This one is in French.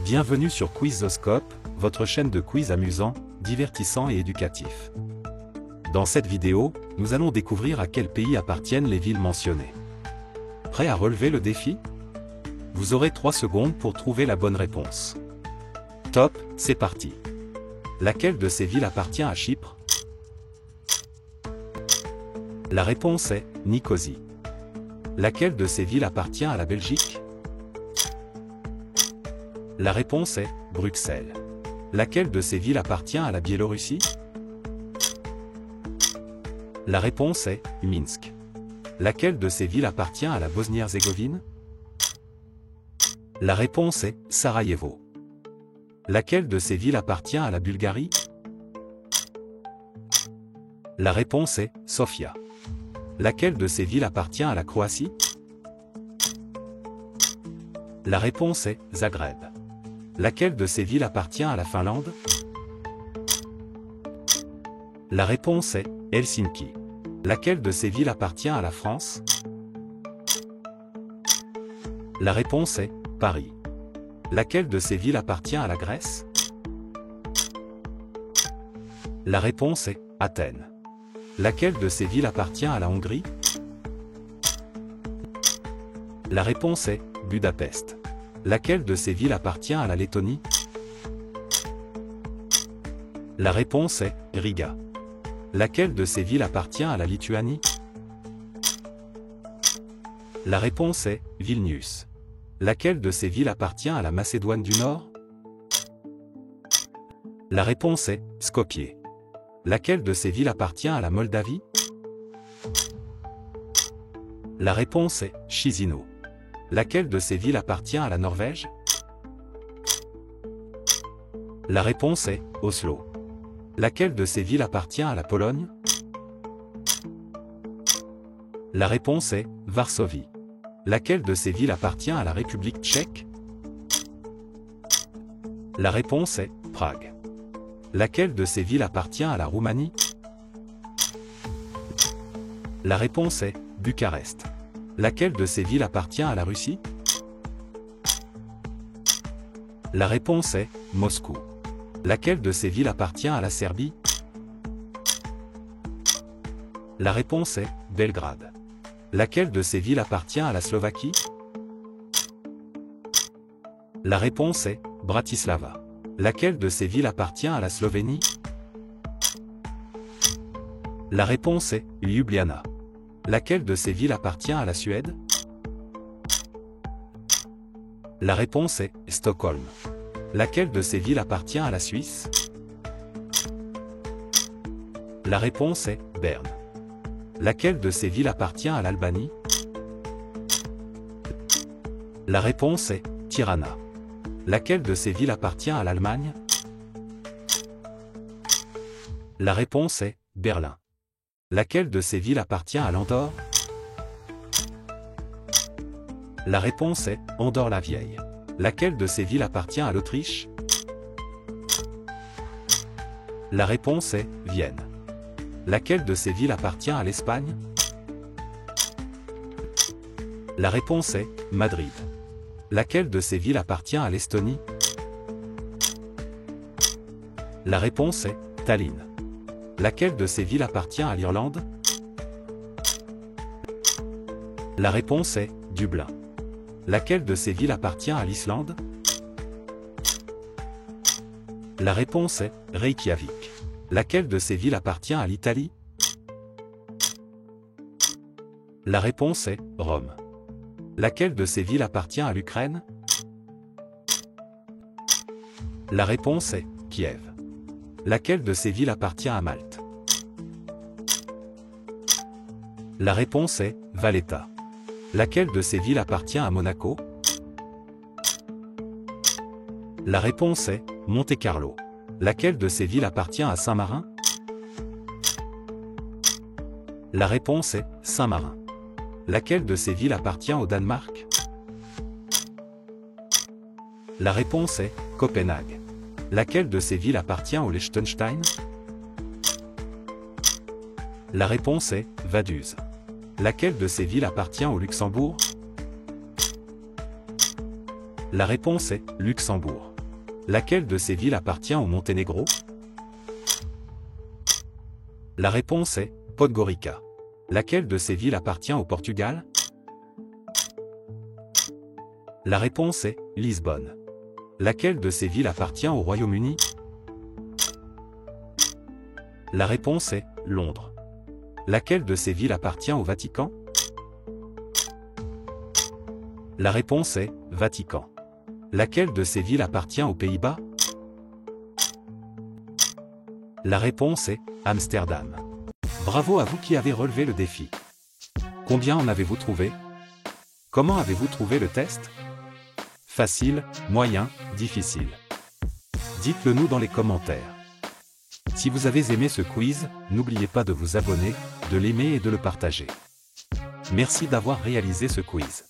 Bienvenue sur Quizoscope, votre chaîne de quiz amusant, divertissant et éducatif. Dans cette vidéo, nous allons découvrir à quel pays appartiennent les villes mentionnées. Prêt à relever le défi? Vous aurez 3 secondes pour trouver la bonne réponse. Top, c'est parti. Laquelle de ces villes appartient à Chypre? La réponse est Nicosie. Laquelle de ces villes appartient à la Belgique? La réponse est Bruxelles. Laquelle de ces villes appartient à la Biélorussie? La réponse est Minsk. Laquelle de ces villes appartient à la Bosnie-Herzégovine? La réponse est Sarajevo. Laquelle de ces villes appartient à la Bulgarie? La réponse est Sofia. Laquelle de ces villes appartient à la Croatie? La réponse est Zagreb. Laquelle de ces villes appartient à la Finlande? La réponse est Helsinki. Laquelle de ces villes appartient à la France? La réponse est Paris. Laquelle de ces villes appartient à la Grèce? La réponse est Athènes. Laquelle de ces villes appartient à la Hongrie? La réponse est Budapest. Laquelle de ces villes appartient à la Lettonie? La réponse est Riga. Laquelle de ces villes appartient à la Lituanie? La réponse est Vilnius. Laquelle de ces villes appartient à la Macédoine du Nord? La réponse est Skopje. Laquelle de ces villes appartient à la Moldavie? La réponse est Chisinau. Laquelle de ces villes appartient à la Norvège? La réponse est Oslo. Laquelle de ces villes appartient à la Pologne? La réponse est Varsovie. Laquelle de ces villes appartient à la République tchèque? La réponse est Prague. Laquelle de ces villes appartient à la Roumanie? La réponse est Bucarest. Laquelle de ces villes appartient à la Russie? La réponse est Moscou. Laquelle de ces villes appartient à la Serbie? La réponse est Belgrade. Laquelle de ces villes appartient à la Slovaquie? La réponse est Bratislava. Laquelle de ces villes appartient à la Slovénie? La réponse est Ljubljana. Laquelle de ces villes appartient à la Suède? La réponse est Stockholm. Laquelle de ces villes appartient à la Suisse? La réponse est Berne. Laquelle de ces villes appartient à l'Albanie? La réponse est Tirana. Laquelle de ces villes appartient à l'Allemagne? La réponse est Berlin. Laquelle de ces villes appartient à l'Andorre? La réponse est Andorre-la-Vieille. Laquelle de ces villes appartient à l'Autriche? La réponse est Vienne. Laquelle de ces villes appartient à l'Espagne? La réponse est Madrid. Laquelle de ces villes appartient à l'Estonie? La réponse est Tallinn. Laquelle de ces villes appartient à l'Irlande? La réponse est Dublin. Laquelle de ces villes appartient à l'Islande? La réponse est Reykjavik. Laquelle de ces villes appartient à l'Italie? La réponse est Rome. Laquelle de ces villes appartient à l'Ukraine? La réponse est Kiev. Laquelle de ces villes appartient à Malte? La réponse est Valletta. Laquelle de ces villes appartient à Monaco? La réponse est Monte-Carlo. Laquelle de ces villes appartient à Saint-Marin? La réponse est Saint-Marin. Laquelle de ces villes appartient au Danemark? La réponse est Copenhague. Laquelle de ces villes appartient au Liechtenstein? La réponse est Vaduz. Laquelle de ces villes appartient au Luxembourg? La réponse est Luxembourg. Laquelle de ces villes appartient au Monténégro? La réponse est Podgorica. Laquelle de ces villes appartient au Portugal? La réponse est Lisbonne. Laquelle de ces villes appartient au Royaume-Uni? La réponse est Londres. Laquelle de ces villes appartient au Vatican? La réponse est Vatican. Laquelle de ces villes appartient aux Pays-Bas? La réponse est Amsterdam. Bravo à vous qui avez relevé le défi. Combien en avez-vous trouvé? Comment avez-vous trouvé le test? Facile, moyen, difficile? Dites-le nous dans les commentaires. Si vous avez aimé ce quiz, n'oubliez pas de vous abonner, de l'aimer et de le partager. Merci d'avoir réalisé ce quiz.